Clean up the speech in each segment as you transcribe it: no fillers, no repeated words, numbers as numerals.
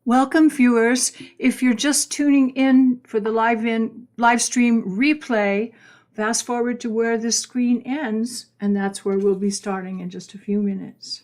Welcome, viewers. If you're just tuning in for the live stream replay, fast forward to where the screen ends, and that's where we'll be starting in just a few minutes.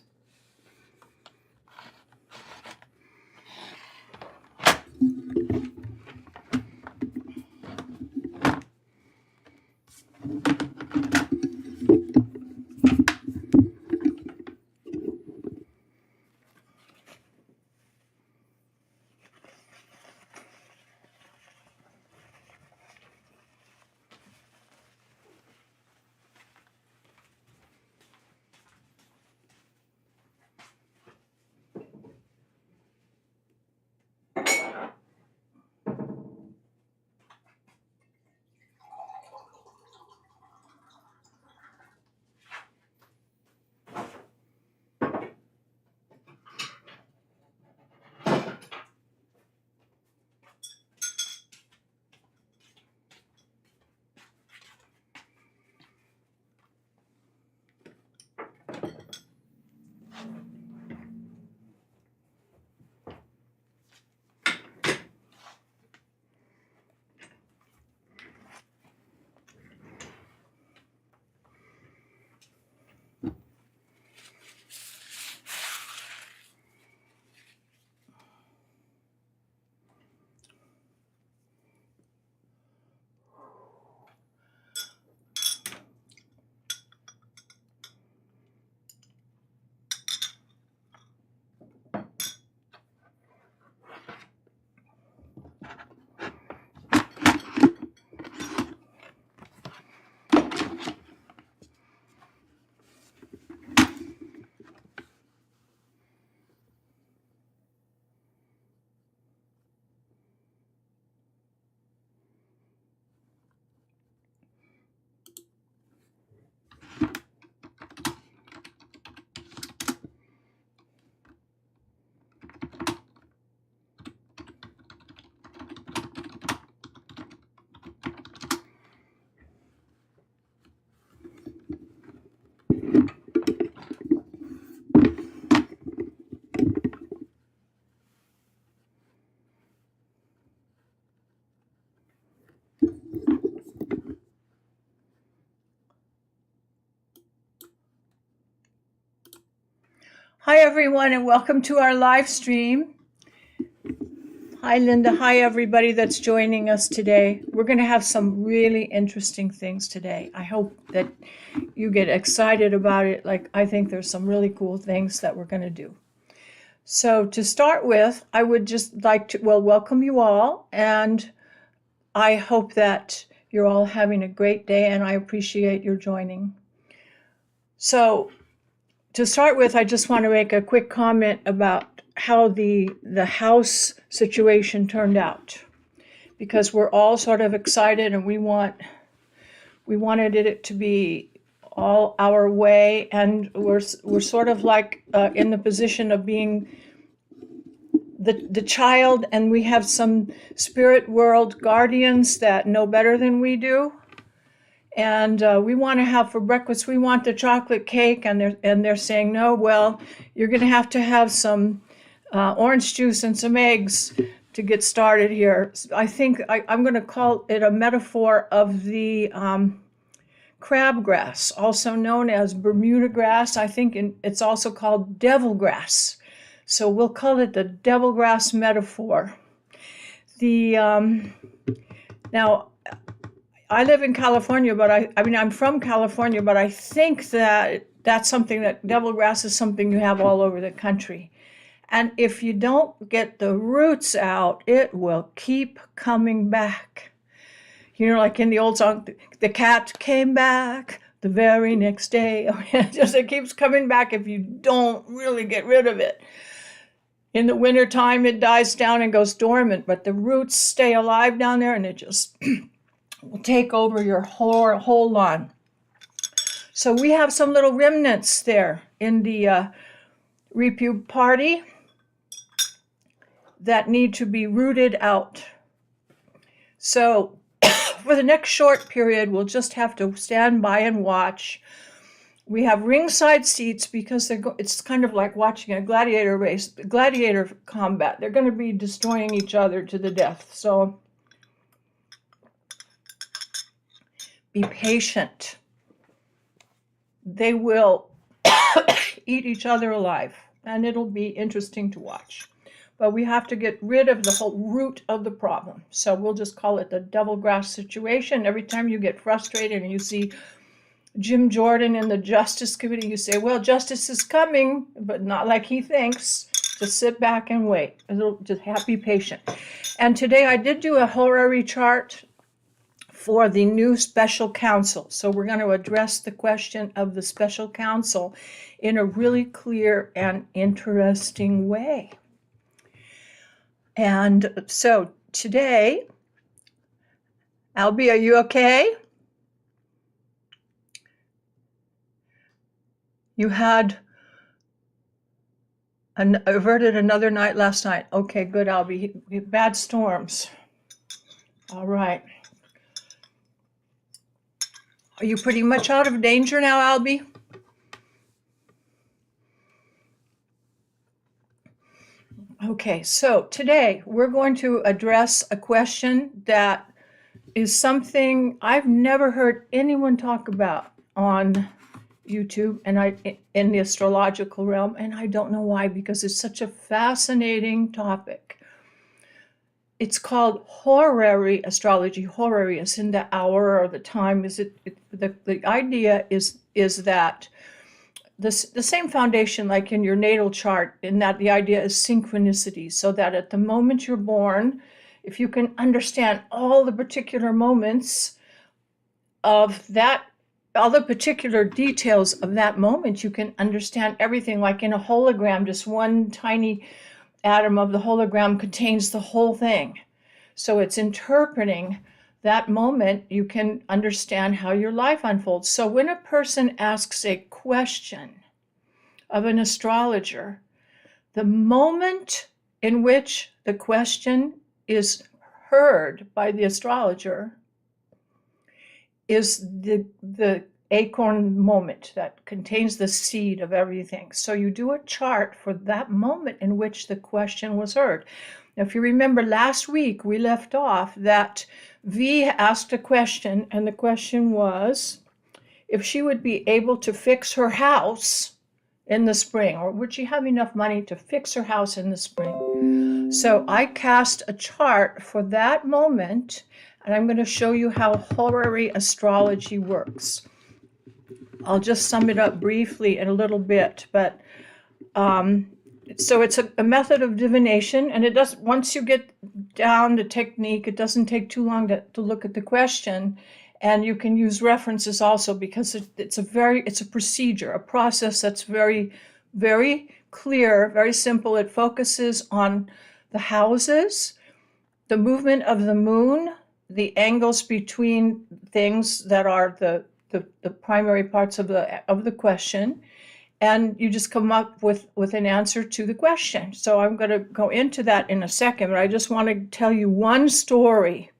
Hi, everyone, and welcome to our live stream. Hi, Linda. Hi, everybody that's joining us today. We're going to have some really interesting things today. I hope that you get excited about it. Like, I think there's some really cool things that we're going to do. So to start with, I would just like to, welcome you all. And I hope that you're all having a great day, and I appreciate your joining. So to start with, I just want to make a quick comment about how the house situation turned out, because we're all sort of excited and we wanted it to be all our way, and we're sort of like in the position of being the child, and we have some spirit world guardians that know better than we do. And we want to have for breakfast, we want the chocolate cake, and they're saying, no, well, you're going to have some orange juice and some eggs to get started here. I think I'm going to call it a metaphor of the crabgrass, also known as Bermuda grass. I think it's also called devil grass. So we'll call it the devil grass metaphor. Now, I live in California, but I'm from California, but I think that that's something that devil grass is something you have all over the country. And if you don't get the roots out, it will keep coming back. You know, like in the old song, the cat came back the very next day. It keeps coming back if you don't really get rid of it. In the wintertime, it dies down and goes dormant, but the roots stay alive down there, and it just will take over your whole lawn. So we have some little remnants there in the repube party that need to be rooted out. So for the next short period, we'll just have to stand by and watch We have ringside seats because it's kind of like watching a gladiator race, gladiator combat. They're going to be destroying each other to the death. So be patient. They will eat each other alive, and it'll be interesting to watch. But we have to get rid of the whole root of the problem. So we'll just call it the devil grass situation. Every time you get frustrated and you see Jim Jordan in the Justice Committee, you say, well, justice is coming, but not like he thinks. Just sit back and wait. Just be patient. And today I did do a horary chart for the new special counsel. So we're going to address the question of the special counsel in a really clear and interesting way. And so today, Albie, are you okay? You had averted another night last night. Okay, good, Albie. Bad storms. All right. Are you pretty much out of danger now, Albie? Okay, so today we're going to address a question that is something I've never heard anyone talk about on YouTube and in the astrological realm, and I don't know why, because it's such a fascinating topic. It's called horary astrology. Horary is in the hour or the time. The idea is that the same foundation like in your natal chart, in that the idea is synchronicity, so that at the moment you're born, if you can understand all the particular moments of that, all the particular details of that moment, you can understand everything. Like in a hologram, just one tiny atom of the hologram contains the whole thing. So it's interpreting that moment, you can understand how your life unfolds. So when a person asks a question of an astrologer, the moment in which the question is heard by the astrologer is the acorn moment that contains the seed of everything. So you do a chart for that moment in which the question was heard. Now, if you remember last week, we left off that V asked a question, and the question was if she would be able to fix her house in the spring, or would she have enough money to fix her house in the spring? So I cast a chart for that moment, and I'm going to show you how horary astrology works. I'll just sum it up briefly in a little bit, but so it's a method of divination, and it does, once you get down the technique, it doesn't take too long to look at the question, and you can use references also, because it's a procedure, a process that's very, very clear, very simple. It focuses on the houses, the movement of the moon, the angles between things that are the primary parts of the question, and you just come up with an answer to the question. So I'm going to go into that in a second, but I just want to tell you one story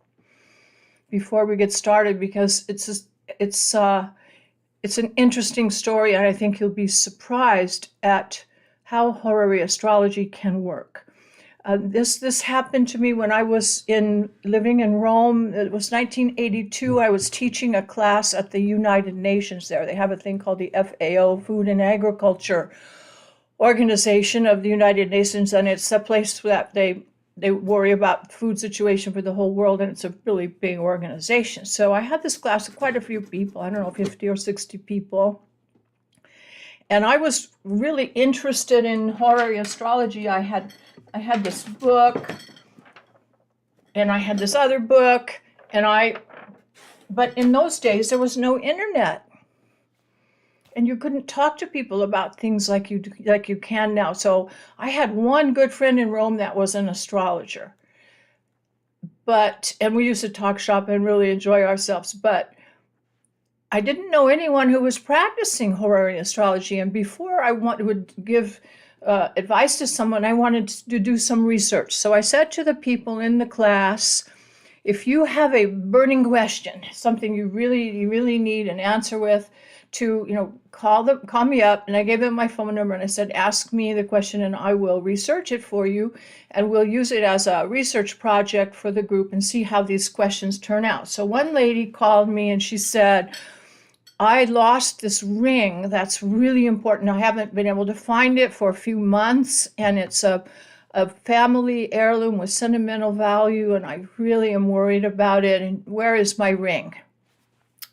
before we get started, because it's an interesting story, and I think you'll be surprised at how horary astrology can work. This happened to me when I was living in Rome. It was 1982. I was teaching a class at the United Nations there. They have a thing called the FAO, Food and Agriculture Organization of the United Nations, and it's a place that they worry about food situation for the whole world, and it's a really big organization. So I had this class of quite a few people, I don't know, 50 or 60 people. And I was really interested in horary astrology. I had this book, and I had this other book, but in those days there was no internet, and you couldn't talk to people about things like you can now. So I had one good friend in Rome that was an astrologer, and we used to talk shop and really enjoy ourselves, but I didn't know anyone who was practicing horary astrology. And before I would give advice to someone, I wanted to do some research. So I said to the people in the class, if you have a burning question, something you really need an answer with, to, call me up, and I gave them my phone number, and I said, ask me the question and I will research it for you, and we'll use it as a research project for the group and see how these questions turn out. So one lady called me and she said, I lost this ring that's really important. I haven't been able to find it for a few months, and it's a family heirloom with sentimental value, and I really am worried about it, and where is my ring?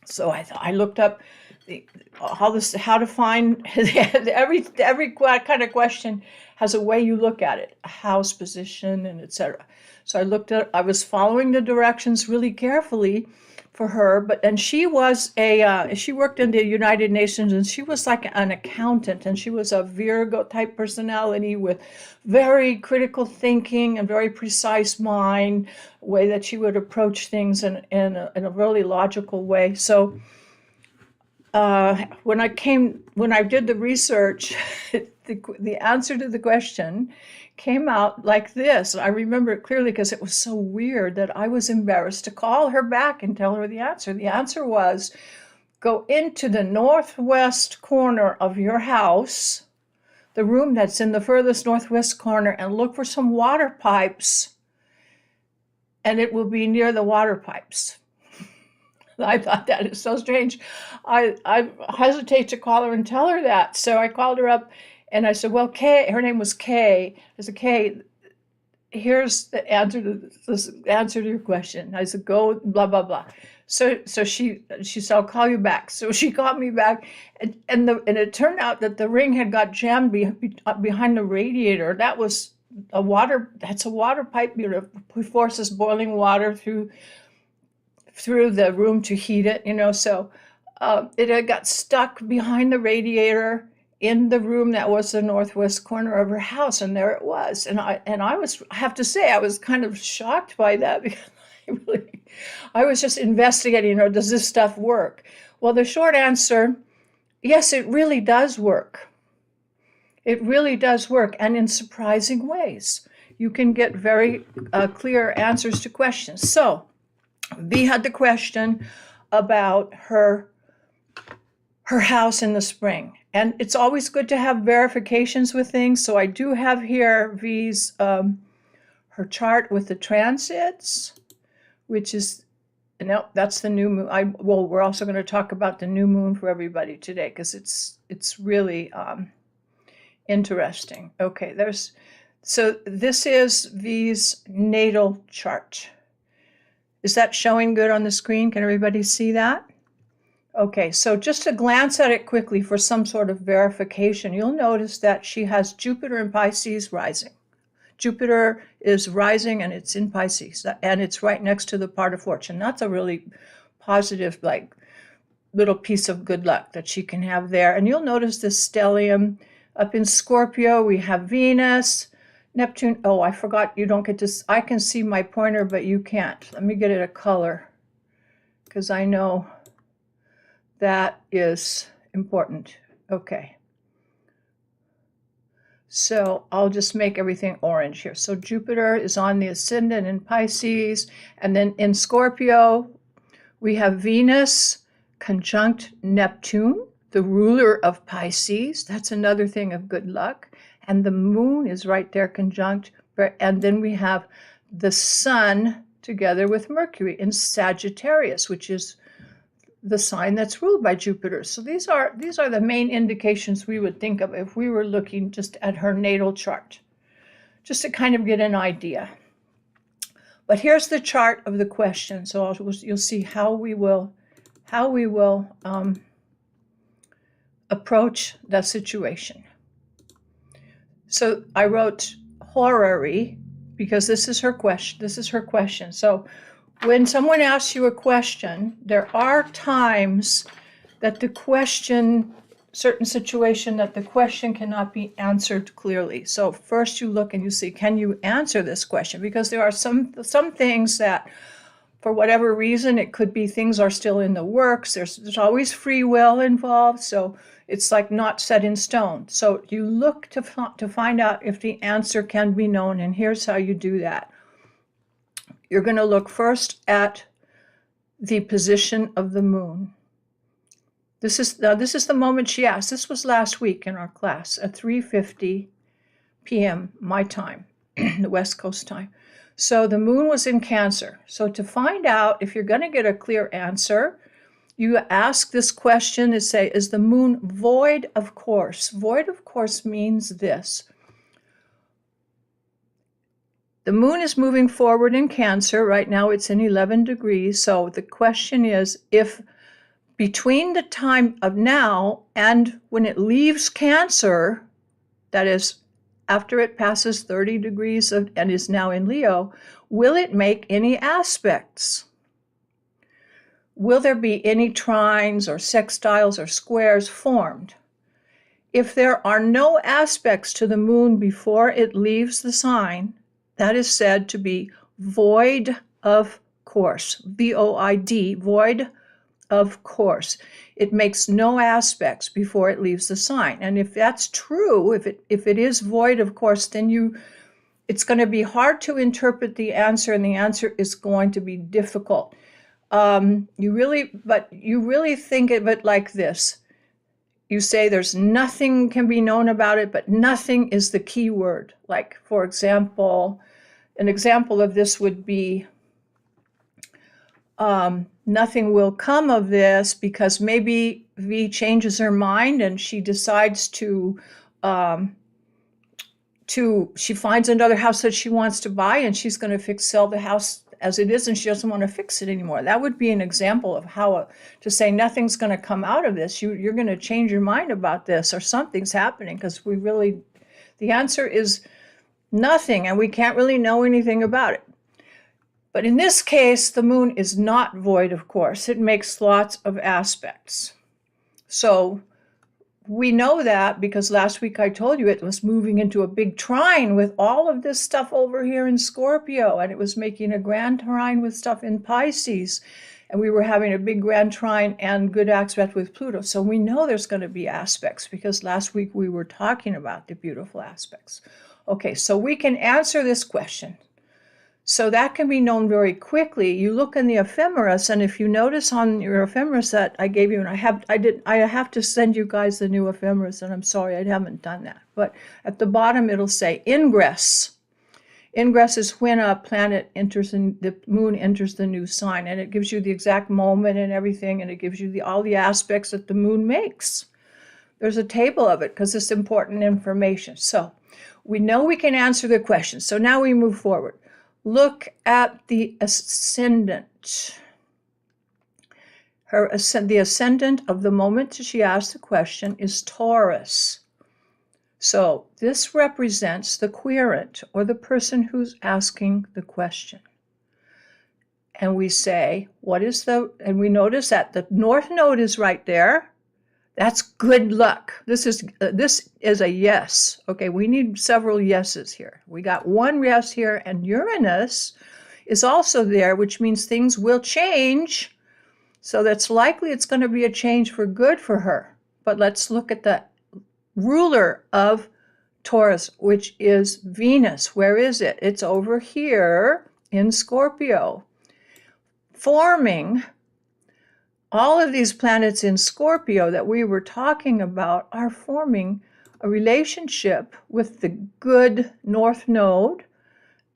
So I looked up how to find every kind of question has a way you look at it, a house position, and etc. So I was following the directions really carefully for her, and she worked in the United Nations, and she was like an accountant, and she was a Virgo type personality with very critical thinking and very precise mind, way that she would approach things in a really logical way. So when I did the research, the answer to the question came out like this. I remember it clearly because it was so weird that I was embarrassed to call her back and tell her the answer. The answer was, go into the northwest corner of your house, the room that's in the furthest northwest corner, and look for some water pipes, and it will be near the water pipes. I thought, that is so strange. I hesitate to call her and tell her that. So I called her up and I said, well, Kay, her name was Kay. I said, Kay, here's the answer to your question. I said, go blah, blah, blah. So she said, I'll call you back. So she called me back, and it turned out that the ring had got jammed behind the radiator. That's a water pipe, forces boiling water through the room to heat it, so it had got stuck behind the radiator in the room that was the northwest corner of her house, and there it was. And I have to say, I was kind of shocked by that, because I was just investigating, does this stuff work? Well, the short answer, yes, it really does work. It really does work, and in surprising ways. You can get very clear answers to questions. So V had the question about her house in the spring. And it's always good to have verifications with things. So I do have here V's, her chart with the transits, which is, that's the new moon. We're also going to talk about the new moon for everybody today, because it's really interesting. Okay, so this is V's natal chart. Is that showing good on the screen? Can everybody see that? Okay, so just to glance at it quickly for some sort of verification, you'll notice that she has Jupiter in Pisces rising. Jupiter is rising, and it's in Pisces, and it's right next to the part of fortune. That's a really positive, little piece of good luck that she can have there. And you'll notice this stellium up in Scorpio. We have Venus, Neptune. Oh, I forgot, you don't get to, I can see my pointer, but you can't. Let me get it a color, because I know that is important. Okay. So I'll just make everything orange here. So Jupiter is on the ascendant in Pisces, and then in Scorpio, we have Venus conjunct Neptune, the ruler of Pisces. That's another thing of good luck. And the moon is right there conjunct. And then we have the sun together with Mercury in Sagittarius, which is the sign that's ruled by Jupiter. So these are the main indications we would think of if we were looking just at her natal chart, just to kind of get an idea. But here's the chart of the question. So you'll see how we will approach that situation. So I wrote Horary because this is her question. So when someone asks you a question, there are times that the question, certain situation, that the question cannot be answered clearly. So first you look and you see, can you answer this question? Because there are some things that, for whatever reason, it could be things are still in the works. There's always free will involved, so it's like not set in stone. So you look to find out if the answer can be known, and here's how you do that. You're going to look first at the position of the moon. This is the moment she asked. This was last week in our class at 3:50 p.m. my time, the West Coast time. So the moon was in Cancer. So to find out if you're going to get a clear answer, you ask this question and say, is the moon void of course? Void of course means this. The moon is moving forward in Cancer. Right now it's in 11 degrees. So the question is, if between the time of now and when it leaves Cancer, that is, after it passes 30 degrees and is now in Leo, will it make any aspects? Will there be any trines or sextiles or squares formed? If there are no aspects to the moon before it leaves the sign, that is said to be void of course, V-O-I-D, void of course. It makes no aspects before it leaves the sign. And if that's true, if it is void of course, then it's going to be hard to interpret the answer, and the answer is going to be difficult. You really think of it like this. You say there's nothing can be known about it, but nothing is the key word. Like, for example, an example of this would be nothing will come of this because maybe V changes her mind and she decides she finds another house that she wants to buy, and she's going to sell the house as it is, and she doesn't want to fix it anymore. That would be an example of how to say nothing's going to come out of this. You're going to change your mind about this, or something's happening, because the answer is nothing, and we can't really know anything about it. But in this case, the moon is not void, of course. It makes lots of aspects. So we know that because last week I told you it was moving into a big trine with all of this stuff over here in Scorpio, and it was making a grand trine with stuff in Pisces, and we were having a big grand trine and good aspect with Pluto. So we know there's going to be aspects because last week we were talking about the beautiful aspects. Okay, so we can answer this question. So that can be known very quickly. You look in the ephemeris, and if you notice on your ephemeris that I gave you, and I have to send you guys the new ephemeris, and I'm sorry I haven't done that. But at the bottom it'll say ingress. Ingress is when a planet enters, the moon enters the new sign, and it gives you the exact moment and everything, and it gives you all the aspects that the moon makes. There's a table of it because it's important information. So we know we can answer the question. So now we move forward. Look at the ascendant. The ascendant of the moment she asked the question is Taurus. So this represents the querent, or the person who's asking the question. And we say, and we notice that the north node is right there. That's good luck. This is a yes. Okay, we need several yeses here. We got one yes here, and Uranus is also there, which means things will change. So that's likely it's going to be a change for good for her. But let's look at the ruler of Taurus, which is Venus. Where is it? It's over here in Scorpio, forming. All of these planets in Scorpio that we were talking about are forming a relationship with the good North Node,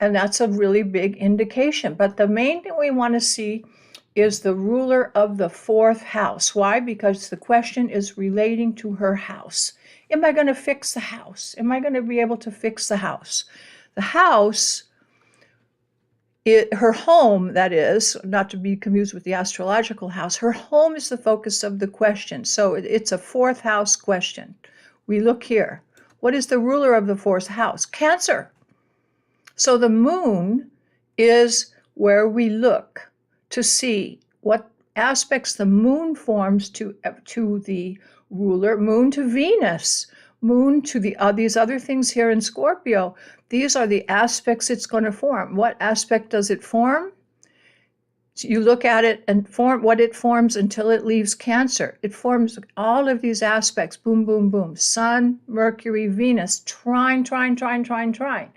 and that's a really big indication. But the main thing we want to see is the ruler of the fourth house. Why? Because the question is relating to her house. Am I going to fix the house? Am I going to be able to fix the house? The house, her home, that is, not to be confused with the astrological house, her home is the focus of the question. So it's a fourth house question. We look here. What is the ruler of the fourth house? Cancer. So the moon is where we look to see what aspects the moon forms to the ruler, moon to Venus, moon to these other things here in Scorpio. These are the aspects it's going to form. What aspect does it form? So you look at it and form what it forms until it leaves Cancer. It forms all of these aspects. Boom, boom, boom. Sun, Mercury, Venus, trine, trine, trine, trine, trine.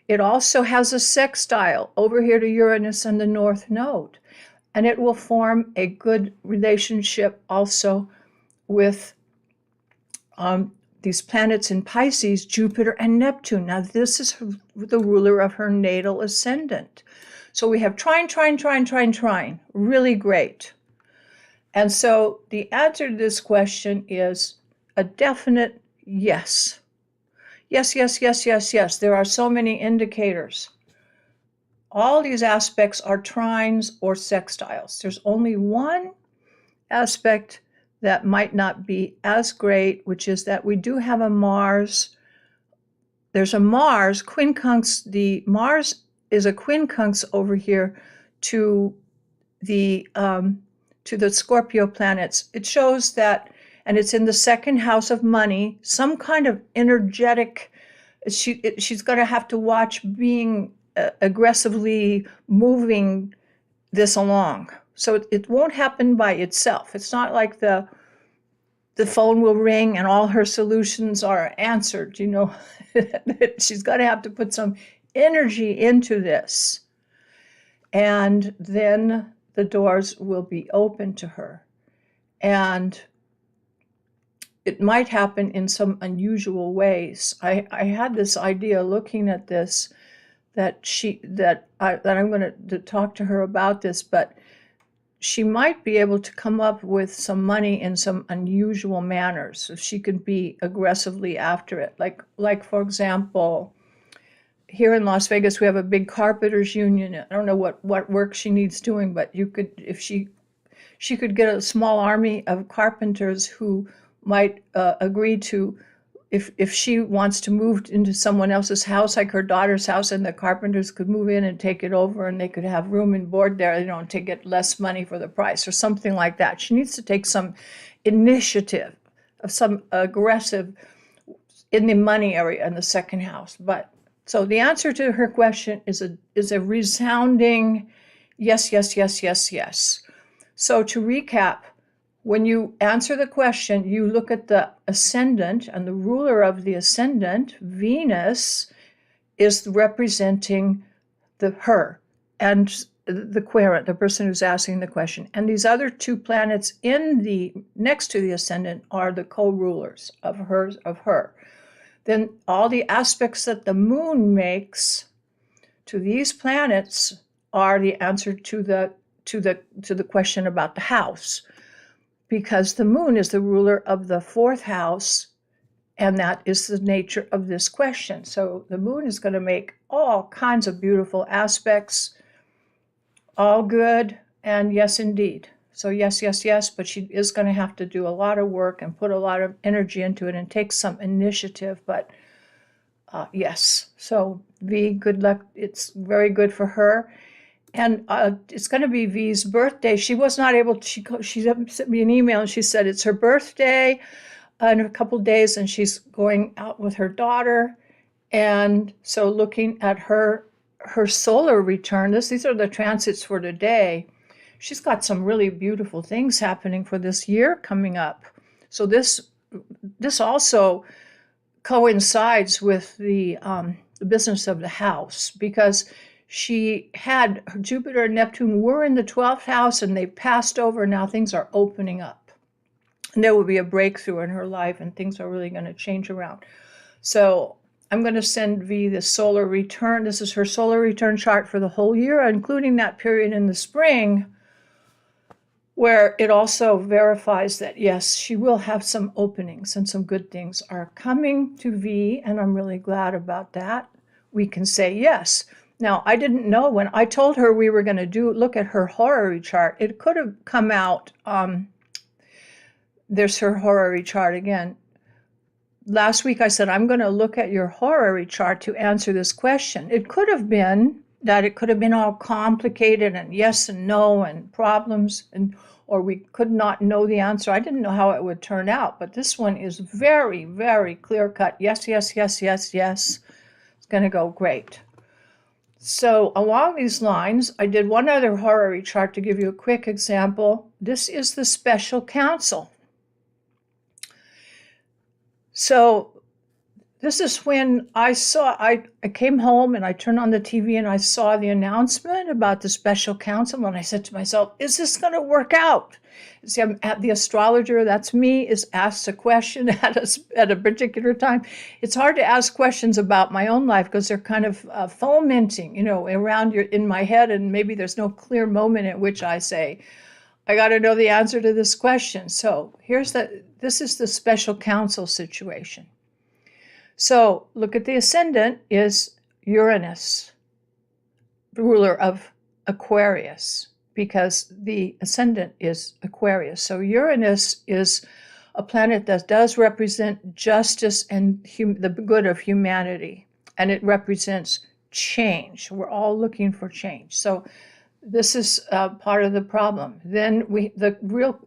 It also has a sextile over here to Uranus and the North Node. And it will form a good relationship also with these planets in Pisces, Jupiter and Neptune. Now, this is the ruler of her natal ascendant. So we have trine, trine, trine, trine, trine. Really great. And so the answer to this question is a definite yes. Yes, yes, yes, yes, yes. There are so many indicators. All these aspects are trines or sextiles. There's only one aspect that might not be as great, which is that we do have a Mars. There's a Mars, quincunx. The Mars is a quincunx over here to the Scorpio planets. It shows that, and it's in the second house of money, some kind of energetic, she's going to have to watch being aggressively moving this along. So it won't happen by itself. It's not like the phone will ring and all her solutions are answered, you know. She's going to have to put some energy into this. And then the doors will be open to her. And it might happen in some unusual ways. I had this idea looking at this that I'm going to talk to her about this, but she might be able to come up with some money in some unusual manners, so she could be aggressively after it. Like for example, here in Las Vegas, we have a big carpenters union. I don't know what work she needs doing, but you could, if she could get a small army of carpenters who might agree to, if she wants to move into someone else's house, like her daughter's house, and the carpenters could move in and take it over, and they could have room and board there, you know, to get less money for the price or something like that. She needs to take some initiative of some aggressive in the money area in the second house. But so the answer to her question is a resounding yes, yes, yes, yes, yes. So to recap, when you answer the question, you look at the ascendant, and the ruler of the ascendant, Venus, is representing her and the querent, the person who's asking the question. And these other two planets next to the ascendant are the co-rulers of her. Then all the aspects that the moon makes to these planets are the answer to the question about the house. Because the moon is the ruler of the fourth house, and that is the nature of this question. So the moon is going to make all kinds of beautiful aspects, all good, and yes, indeed. So yes, yes, yes, but she is going to have to do a lot of work and put a lot of energy into it and take some initiative, but yes. So V, good luck. It's very good for her. And it's going to be V's birthday. She was not able to, she sent me an email and she said it's her birthday in a couple of days and she's going out with her daughter. And so looking at her solar return, these are the transits for today. She's got some really beautiful things happening for this year coming up. So this also coincides with the business of the house, because she had Jupiter and Neptune were in the 12th house and they passed over. Now things are opening up. And there will be a breakthrough in her life and things are really going to change around. So I'm going to send V the solar return. This is her solar return chart for the whole year, including that period in the spring, where it also verifies that, yes, she will have some openings and some good things are coming to V, and I'm really glad about that. We can say yes. Now, I didn't know when I told her we were going to look at her horary chart. It could have come out, there's her horary chart again. Last week I said, I'm going to look at your horary chart to answer this question. It could have been that it could have been all complicated and yes and no and problems, or we could not know the answer. I didn't know how it would turn out, but this one is very, very clear-cut. Yes, yes, yes, yes, yes. It's going to go great. So along these lines, I did one other horary chart to give you a quick example. This is the special counsel. So this is when I came home and I turned on the TV and I saw the announcement about the special counsel, and I said to myself, is this going to work out? See, I'm at the astrologer, that's me, is asked a question at a particular time. It's hard to ask questions about my own life because they're kind of fomenting, around in my head, and maybe there's no clear moment at which I say, I got to know the answer to this question. So this is the special counsel situation. So look at the ascendant is Uranus, ruler of Aquarius, because the ascendant is Aquarius. So Uranus is a planet that does represent justice and the good of humanity, and it represents change. We're all looking for change. So this is part of the problem. Then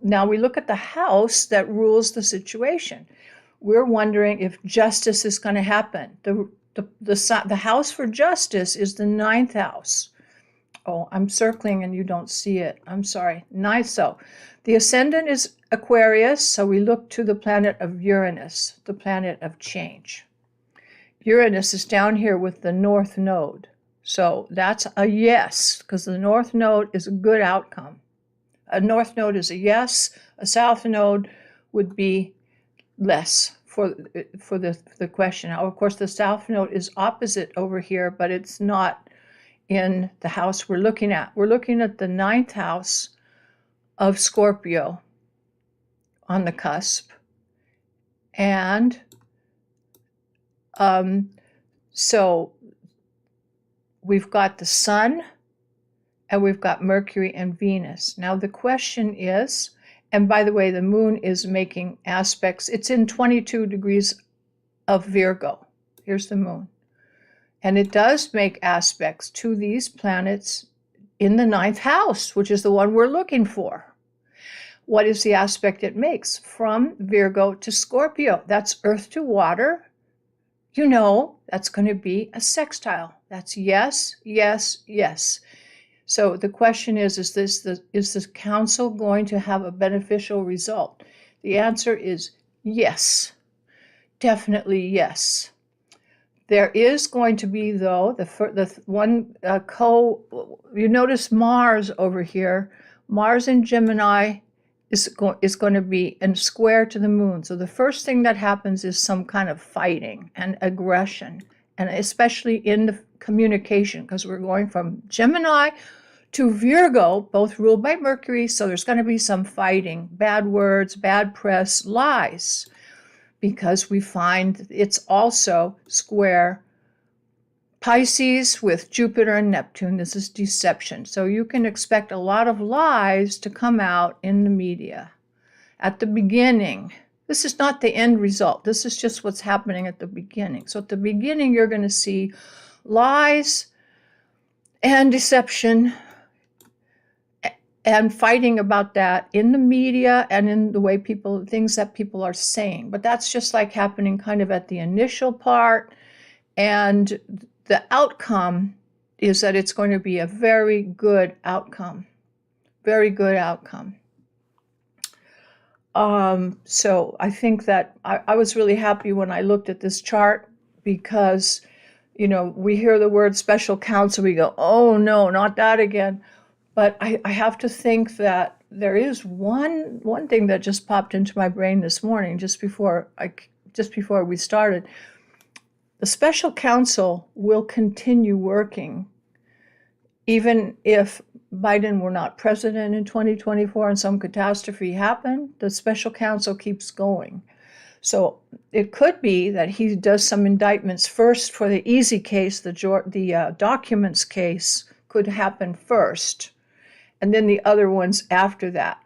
now we look at the house that rules the situation. We're wondering if justice is going to happen. The house for justice is the 9th house. Oh, I'm circling and you don't see it. I'm sorry. 9th. So the ascendant is Aquarius, so we look to the planet of Uranus, the planet of change. Uranus is down here with the North Node. So that's a yes, because the North Node is a good outcome. A North Node is a yes. A South Node would be less for the question. Now, of course, the South Node is opposite over here, but it's not in the house we're looking at. We're looking at the 9th house of Scorpio on the cusp. And so we've got the Sun and we've got Mercury and Venus. Now the question is, and by the way, the moon is making aspects. It's in 22 degrees of Virgo. Here's the moon. And it does make aspects to these planets in the 9th house, which is the one we're looking for. What is the aspect it makes? From Virgo to Scorpio. That's earth to water. That's going to be a sextile. That's yes, yes, yes. So the question is the council going to have a beneficial result? The answer is yes, definitely yes. There is going to be, though, you notice Mars over here. Mars in Gemini is going to be in square to the moon. So the first thing that happens is some kind of fighting and aggression, and especially in the communication, because we're going from Gemini to Virgo, both ruled by Mercury. So there's going to be some fighting, bad words, bad press, lies, because we find it's also square Pisces with Jupiter and Neptune. This is deception. So you can expect a lot of lies to come out in the media at the beginning. This is not the end result. This is just what's happening at the beginning. So at the beginning, you're going to see lies and deception and fighting about that in the media and in the way things that people are saying. But that's just like happening kind of at the initial part. And the outcome is that it's going to be a very good outcome. Very good outcome. So I think that I was really happy when I looked at this chart because, we hear the word special counsel, we go, oh no, not that again. But I have to think that there is one thing that just popped into my brain this morning, just before we started. The special counsel will continue working even if Biden were not president in 2024 and some catastrophe happened. The special counsel keeps going. So it could be that he does some indictments first for the easy case, the documents case could happen first. And then the other ones after that,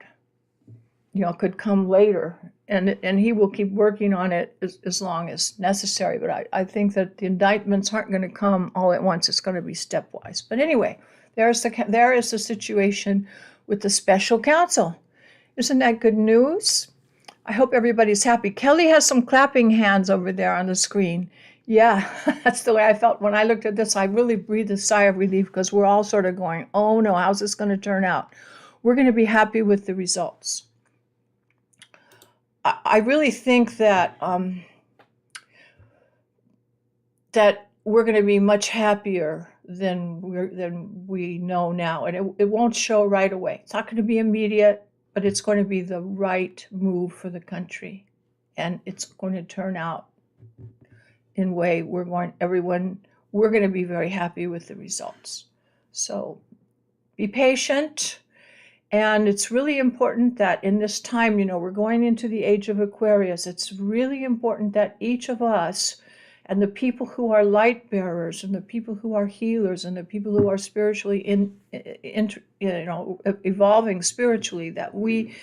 could come later. And he will keep working on it as long as necessary. But I think that the indictments aren't going to come all at once. It's going to be stepwise. But anyway, there is the situation with the special counsel. Isn't that good news? I hope everybody's happy. Kelly has some clapping hands over there on the screen. Yeah, that's the way I felt when I looked at this. I really breathed a sigh of relief because we're all sort of going, oh no, how's this going to turn out? We're going to be happy with the results. I really think that that we're going to be much happier than we know now. And it won't show right away. It's not going to be immediate, but it's going to be the right move for the country. And it's going to turn out in a way we're going to be very happy with the results. So be patient. And it's really important that in this time, we're going into the age of Aquarius. It's really important that each of us and the people who are light bearers and the people who are healers and the people who are spiritually evolving spiritually, that we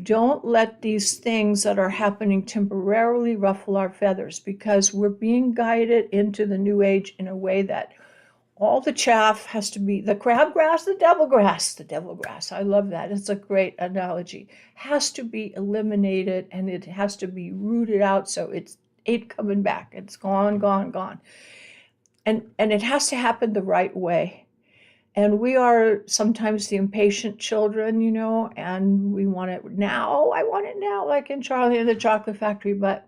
don't let these things that are happening temporarily ruffle our feathers, because we're being guided into the new age in a way that all the chaff has to be, the crabgrass, the devil grass, I love that. It's a great analogy, has to be eliminated, and it has to be rooted out, so it ain't coming back. It's gone. And it has to happen the right way. And we are sometimes the impatient children, and we want it now. I want it now, like in Charlie and the Chocolate Factory, but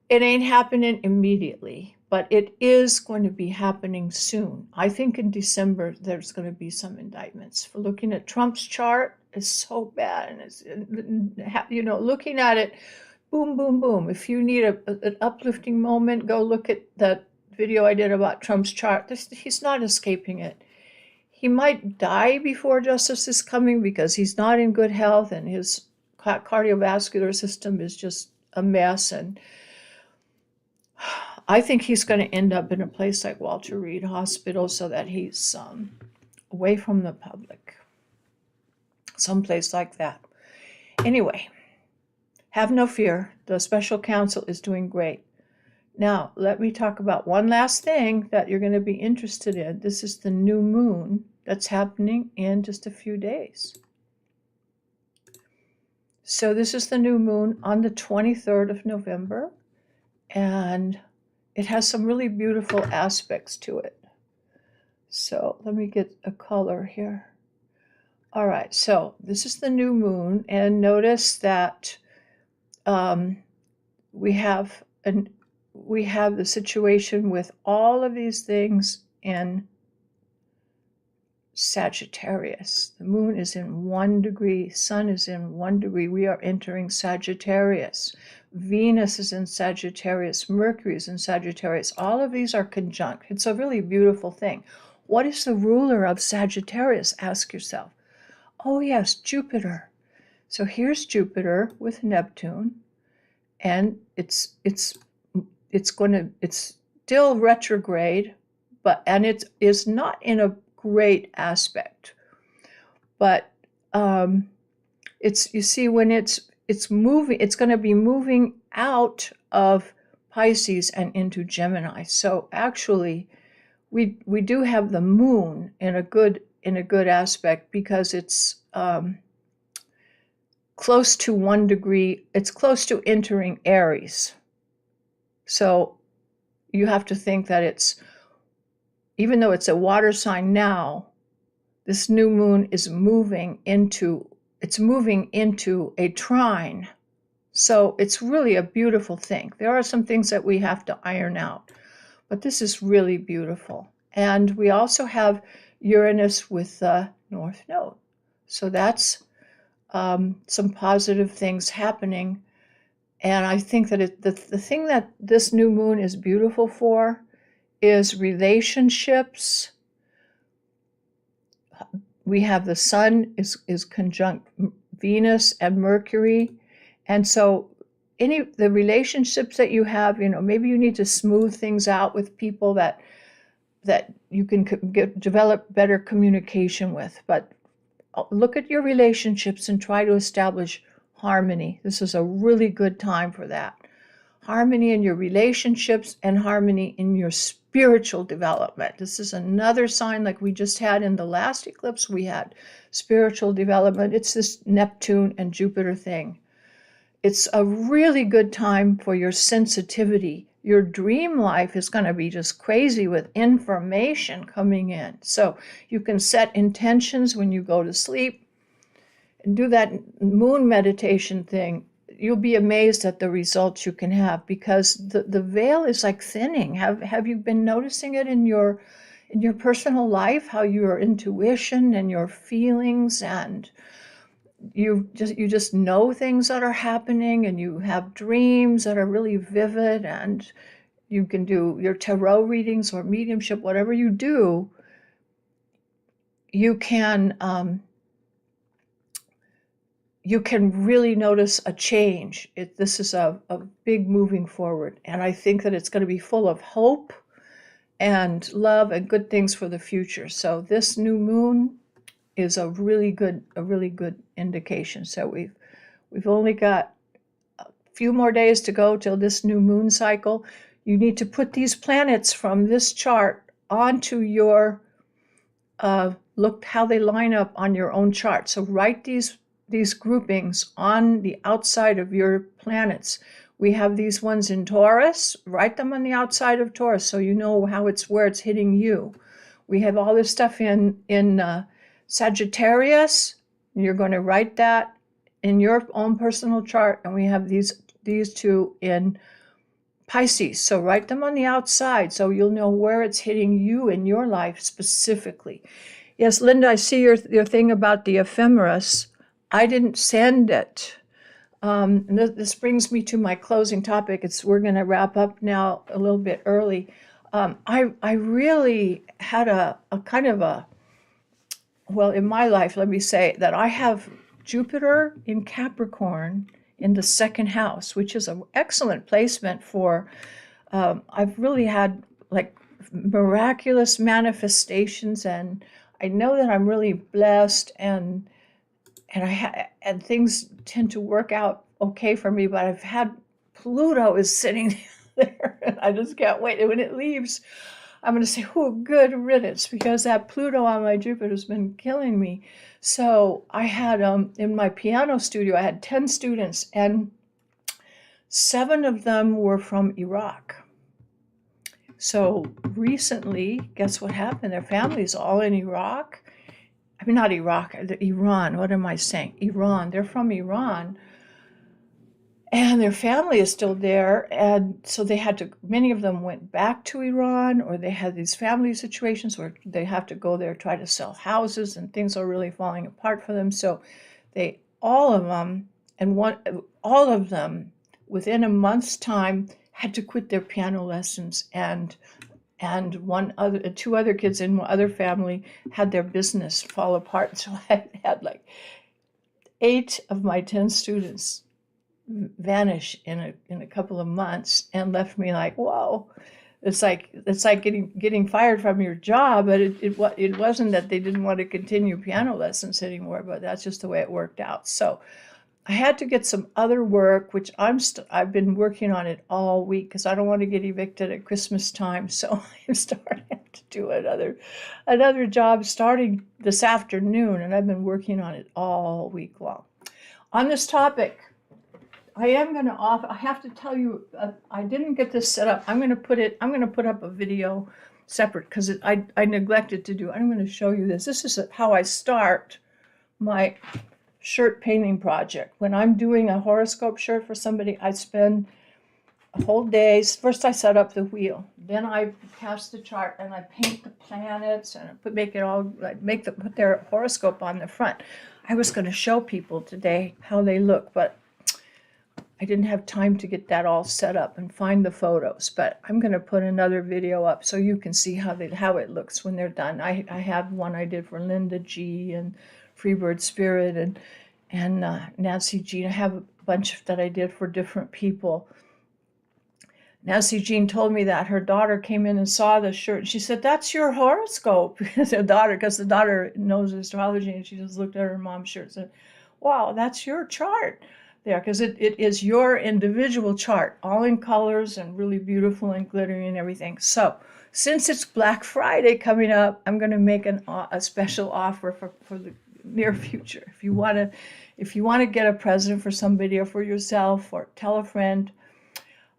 it ain't happening immediately. But it is going to be happening soon. I think in December, there's going to be some indictments. For looking at Trump's chart is so bad. And it's, looking at it, boom, boom, boom. If you need an uplifting moment, go look at that video I did about Trump's chart. He's not escaping it. He might die before justice is coming because he's not in good health and his cardiovascular system is just a mess. And I think he's going to end up in a place like Walter Reed Hospital so that he's away from the public. Someplace like that. Anyway, have no fear. The special counsel is doing great. Now, let me talk about one last thing that you're going to be interested in. This is the new moon that's happening in just a few days. So this is the new moon on the 23rd of November. And it has some really beautiful aspects to it. So let me get a color here. All right, so this is the new moon, and notice that we have the situation with all of these things in Sagittarius. The moon is in 1 degree, sun is in 1 degree. We are entering Sagittarius. Venus is in Sagittarius, Mercury is in Sagittarius. All of these are conjunct. It's a really beautiful thing. What is the ruler of Sagittarius? Ask yourself. Oh yes, Jupiter. So here's Jupiter with Neptune, and it's still retrograde, and it is not in a great aspect. But when it's moving, it's going to be moving out of Pisces and into Gemini. So actually, we do have the moon in a good aspect, because it's close to 1 degree. It's close to entering Aries. So you have to think that even though it's a water sign now, this new moon is moving into a trine. So it's really a beautiful thing. There are some things that we have to iron out, but this is really beautiful. And we also have Uranus with the North Node. So that's some positive things happening. And I think that the thing that this new moon is beautiful for is relationships. We have the sun is conjunct Venus and Mercury. And so the relationships that you have, maybe you need to smooth things out with people that you can develop better communication with. But look at your relationships and try to establish harmony. This is a really good time for that. Harmony in your relationships and harmony in your spiritual development. This is another sign, like we just had in the last eclipse, we had spiritual development. It's this Neptune and Jupiter thing. It's a really good time for your sensitivity. Your dream life is going to be just crazy with information coming in. So you can set intentions when you go to sleep and do that moon meditation thing. you'll be amazed at the results you can have, because the veil is like thinning. Have you been noticing it in your personal life, how your intuition and your feelings, and you just know things that are happening, and you have dreams that are really vivid, and you can do your tarot readings or mediumship, whatever you do, you can really notice a change. This is a big moving forward, and I think that it's going to be full of hope and love and good things for the future. So this new moon is a really good indication. So we've only got a few more days to go till this new moon cycle. You need to put these planets from this chart onto your look how they line up on your own chart. So write these groupings on the outside of your planets. We have these ones in Taurus. Write them on the outside of Taurus so you know where it's hitting you. We have all this stuff in Sagittarius. You're going to write that in your own personal chart, and we have these two in Pisces. So write them on the outside so you'll know where it's hitting you in your life specifically. Yes, Linda, I see your thing about the ephemeris. I didn't send it. And this brings me to my closing topic. We're going to wrap up now a little bit early. I really had a kind of a, well, in my life, let me say that I have Jupiter in Capricorn in the second house, which is an excellent placement for, I've really had like miraculous manifestations, and I know that I'm really blessed, and things tend to work out okay for me, but I've had Pluto is sitting there, and I just can't wait. And when it leaves, I'm going to say, oh, good riddance, because that Pluto on my Jupiter has been killing me. So I had, in my piano studio, I had 10 students, and 7 of them were from Iraq. So recently, guess what happened? Their families all in Iraq. I mean, not Iraq, Iran. What am I saying? Iran. They're from Iran. And their family is still there. And so many of them went back to Iran, or they had these family situations where they have to go there, try to sell houses, and things are really falling apart for them. So all of them, within a month's time, had to quit their piano lessons, and 2 other kids in one other family had their business fall apart. So I had like 8 of my 10 students vanish in a couple of months, and left me like, whoa. It's like getting fired from your job, but it wasn't that they didn't want to continue piano lessons anymore, but that's just the way it worked out. So I had to get some other work, which I've been working on it all week, because I don't want to get evicted at Christmas time. So I'm starting to do another job starting this afternoon, and I've been working on it all week long. On this topic, I have to tell you, I didn't get this set up. I'm going to put up a video separate, because I neglected to do it. I'm going to show you this. This is how I start my shirt painting project. When I'm doing a horoscope shirt for somebody, I spend a whole day. First I set up the wheel, then I cast the chart, and I paint the planets, and put their horoscope on the front. I was going to show people today how they look, but I didn't have time to get that all set up and find the photos. But I'm going to put another video up so you can see how it looks when they're done. I have one I did for Linda G and Freebird Spirit and Nancy Jean. I have a bunch that I did for different people. Nancy Jean told me that her daughter came in and saw the shirt, and she said, "That's your horoscope." Because the daughter knows astrology, and she just looked at her mom's shirt and said, "Wow, that's your chart there," because it is your individual chart, all in colors and really beautiful and glittery and everything. So since it's Black Friday coming up, I'm going to make a special offer for the near future. If you want to get a present for somebody or for yourself, or tell a friend,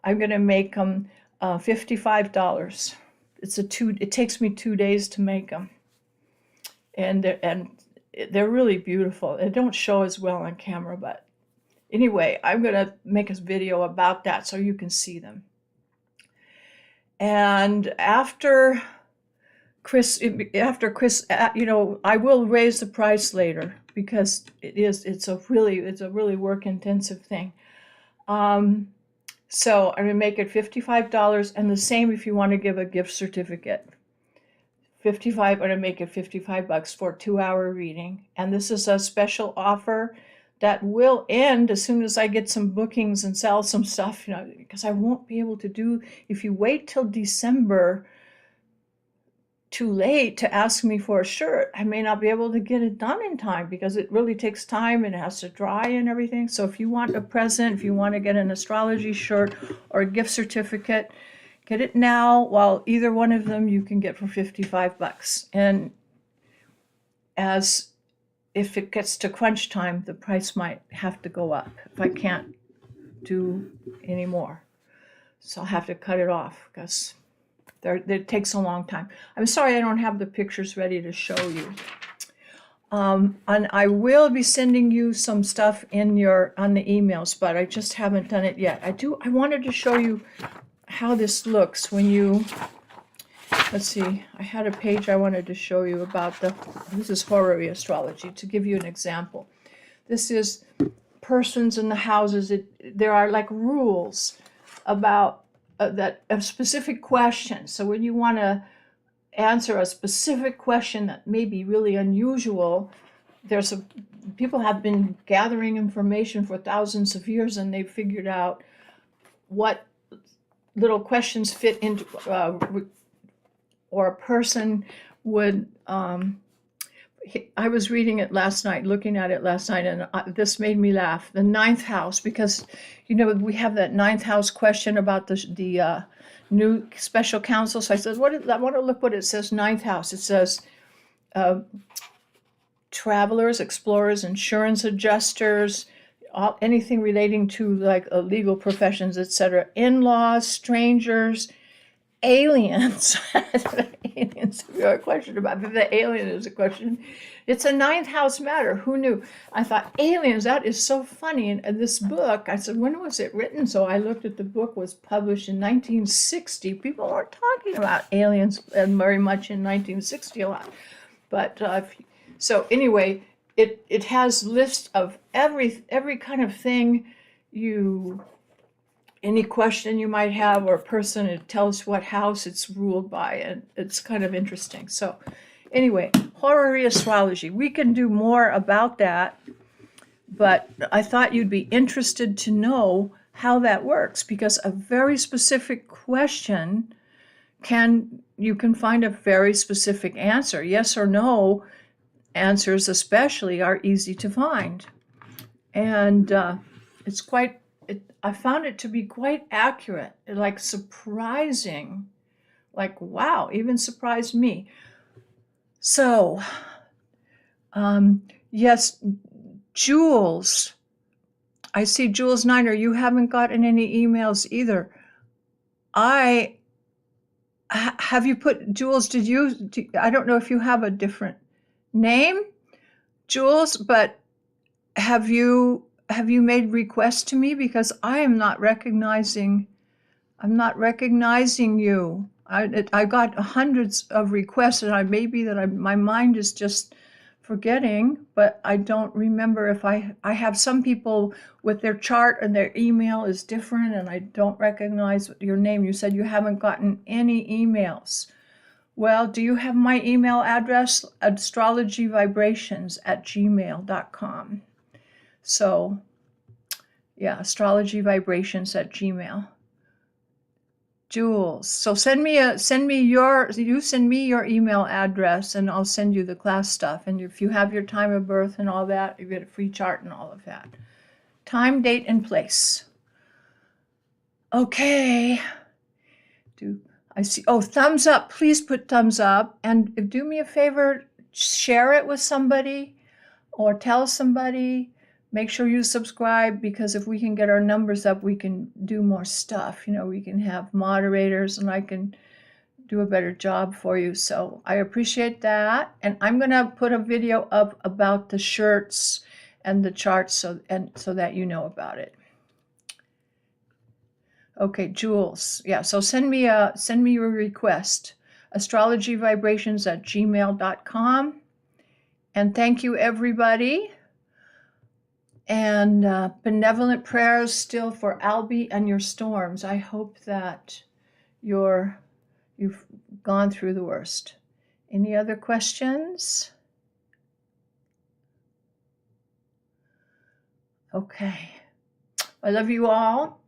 I'm going to make them $55. It takes me 2 days to make them, and they're really beautiful. They don't show as well on camera, but Anyway, I'm going to make a video about that so you can see them. And after Chris, you know, I will raise the price later because it's a really work intensive thing. So I'm gonna make it $55, and the same if you want to give a gift certificate. I'm gonna make it $55 for a 2-hour reading, and this is a special offer that will end as soon as I get some bookings and sell some stuff, you know, because I won't be able to do, if you wait till December too late to ask me for a shirt, I may not be able to get it done in time because it really takes time and it has to dry and everything. So if you want a present, if you want to get an astrology shirt or a gift certificate, get it now, while either one of them you can get for $55. And as if it gets to crunch time, the price might have to go up if I can't do any more. So I'll have to cut it off because it takes a long time. I'm sorry I don't have the pictures ready to show you. And I will be sending you some stuff on the emails, but I just haven't done it yet. I wanted to show you how this looks when you, let's see, I had a page I wanted to show you about this is Horary astrology, to give you an example. This is persons in the houses. There are like rules about a specific question. So when you want to answer a specific question that may be really unusual, people have been gathering information for thousands of years, and they've figured out what little questions fit into, or a person would, I was reading it last night, looking at it last night, and this made me laugh. The 9th house, because, you know, we have that 9th house question about the new special counsel. So I said, I want to look what it says, 9th house. It says travelers, explorers, insurance adjusters, anything relating to like legal professions, etc. In-laws, strangers, aliens. Aliens, if you have a question about if the alien is a question. It's a 9th house matter. Who knew? I thought, aliens, that is so funny. And this book, I said, when was it written? So I looked at the book, was published in 1960. People weren't talking about aliens very much in 1960 a lot. But so anyway, it has lists of every kind of thing any question you might have, or a person, it tells what house it's ruled by, and it's kind of interesting. So anyway, Horary astrology, we can do more about that, but I thought you'd be interested to know how that works, because a very specific question you can find a very specific answer. Yes or no answers especially are easy to find. And I found it to be quite accurate, like surprising, like, wow, even surprised me. So, yes, Jules, I see Jules Niner, you haven't gotten any emails either. Have you put, Jules, I don't know if you have a different name, Jules, but have you made requests to me? Because I am not recognizing you. I got hundreds of requests, and my mind is just forgetting, but I don't remember if I have some people with their chart and their email is different, and I don't recognize your name. You said you haven't gotten any emails. Well, do you have my email address? astrologyvibrations@gmail.com. So, yeah, astrologyvibrations@gmail. Jules, so send me your email address, and I'll send you the class stuff. And if you have your time of birth and all that, you get a free chart and all of that. Time, date, and place. Okay. I see. Oh, thumbs up. Please put thumbs up. And do me a favor, share it with somebody or tell somebody. Make sure you subscribe, because if we can get our numbers up, we can do more stuff. You know, we can have moderators, and I can do a better job for you. So I appreciate that. And I'm going to put a video up about the shirts and the charts so that you know about it. Okay, Jules. Yeah, so send me your request. astrologyvibrations@gmail.com. And thank you, everybody. And benevolent prayers still for Albie and your storms. I hope that you've gone through the worst. Any other questions? Okay. I love you all.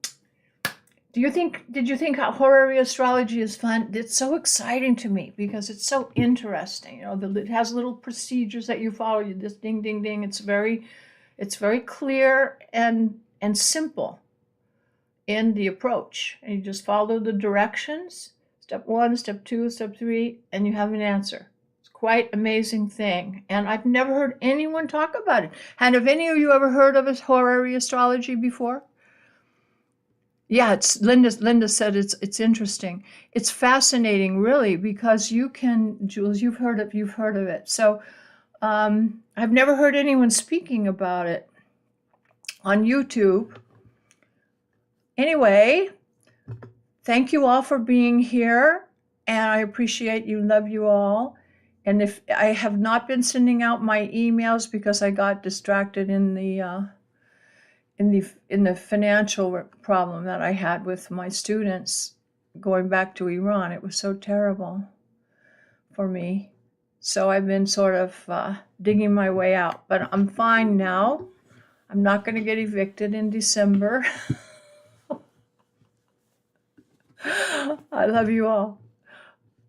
Did you think how horary astrology is fun? It's so exciting to me because it's so interesting. You know, it has little procedures that you follow. You just ding, ding, ding. It's very clear and simple in the approach. And you just follow the directions. Step 1, step 2, step 3, and you have an answer. It's quite amazing thing. And I've never heard anyone talk about it. And have any of you ever heard of horary astrology before? Yeah, it's Linda said it's interesting. It's fascinating, really, because you can, Jules, you've heard of it. So I've never heard anyone speaking about it on YouTube. Anyway, thank you all for being here, and I appreciate you, love you all. And if I have not been sending out my emails because I got distracted in the financial problem that I had with my students going back to Iran. It was so terrible for me. So I've been sort of digging my way out, but I'm fine now. I'm not going to get evicted in December. I love you all.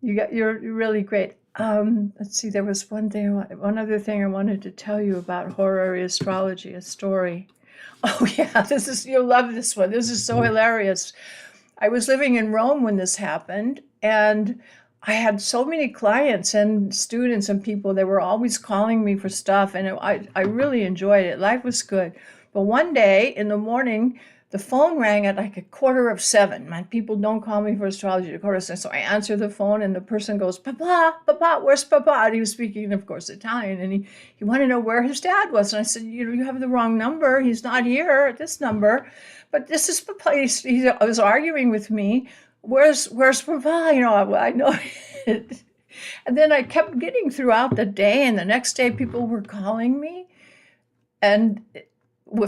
You're really great. Let's see. There was one other thing I wanted to tell you about horary astrology, a story. Oh yeah, you'll love this one. This is so hilarious. I was living in Rome when this happened, and I had so many clients and students and people that were always calling me for stuff, and I really enjoyed it. Life was good. But one day in the morning, the phone rang at like 6:45. My people don't call me for astrology at 6:45. So I answer the phone, and the person goes, Papa, where's Papa? And he was speaking, of course, Italian, and he wanted to know where his dad was. And I said, you have the wrong number. He's not here at this number. But this is Papa. He was arguing with me. Where's Papa? I know it. And then I kept getting throughout the day, and the next day people were calling me. And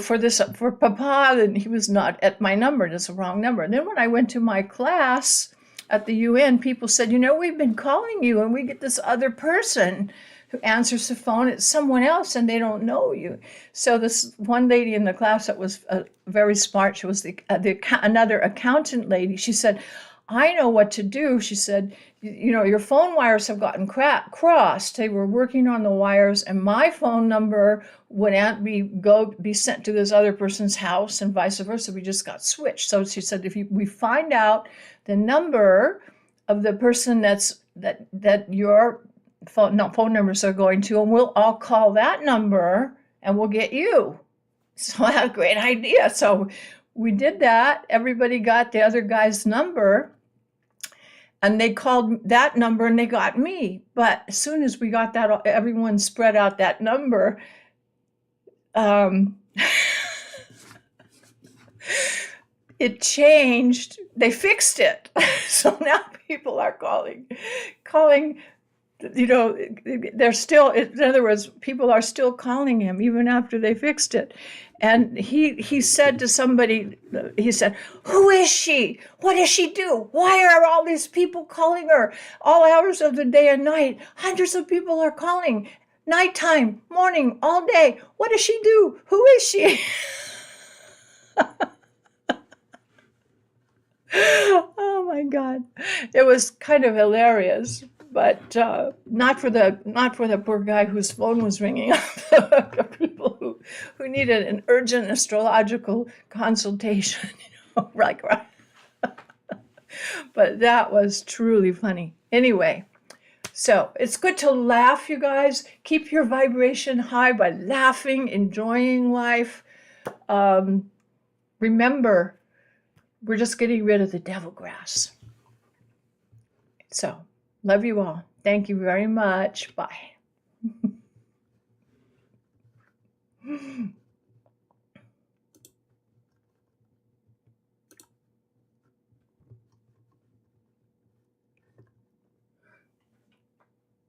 for Papa, and he was not at my number. That's the wrong number. And then when I went to my class at the UN, people said, we've been calling you, and we get this other person who answers the phone. It's someone else, and they don't know you. So this one lady in the class that was very smart, she was another accountant lady. She said, I know what to do. She said, your phone wires have gotten crossed. They were working on the wires, and my phone number would be sent to this other person's house, and vice versa. We just got switched. So she said, if we find out the number of the person that your phone numbers are going to, and we'll all call that number, and we'll get you. So I had a great idea. So we did that. Everybody got the other guy's number. And they called that number and they got me. But as soon as we got that, everyone spread out that number. It changed. They fixed it. So now people are calling. They're still, in other words, people are still calling him even after they fixed it. And he said to somebody, he said, who is she? What does she do? Why are all these people calling her all hours of the day and night? Hundreds of people are calling. Nighttime, morning, all day. What does she do? Who is she? Oh my God. It was kind of hilarious. But not for the poor guy whose phone was ringing up. People who needed an urgent astrological consultation, right. But that was truly funny. Anyway, so it's good to laugh, you guys. Keep your vibration high by laughing, enjoying life. Remember, we're just getting rid of the devil grass. So. Love you all. Thank you very much. Bye.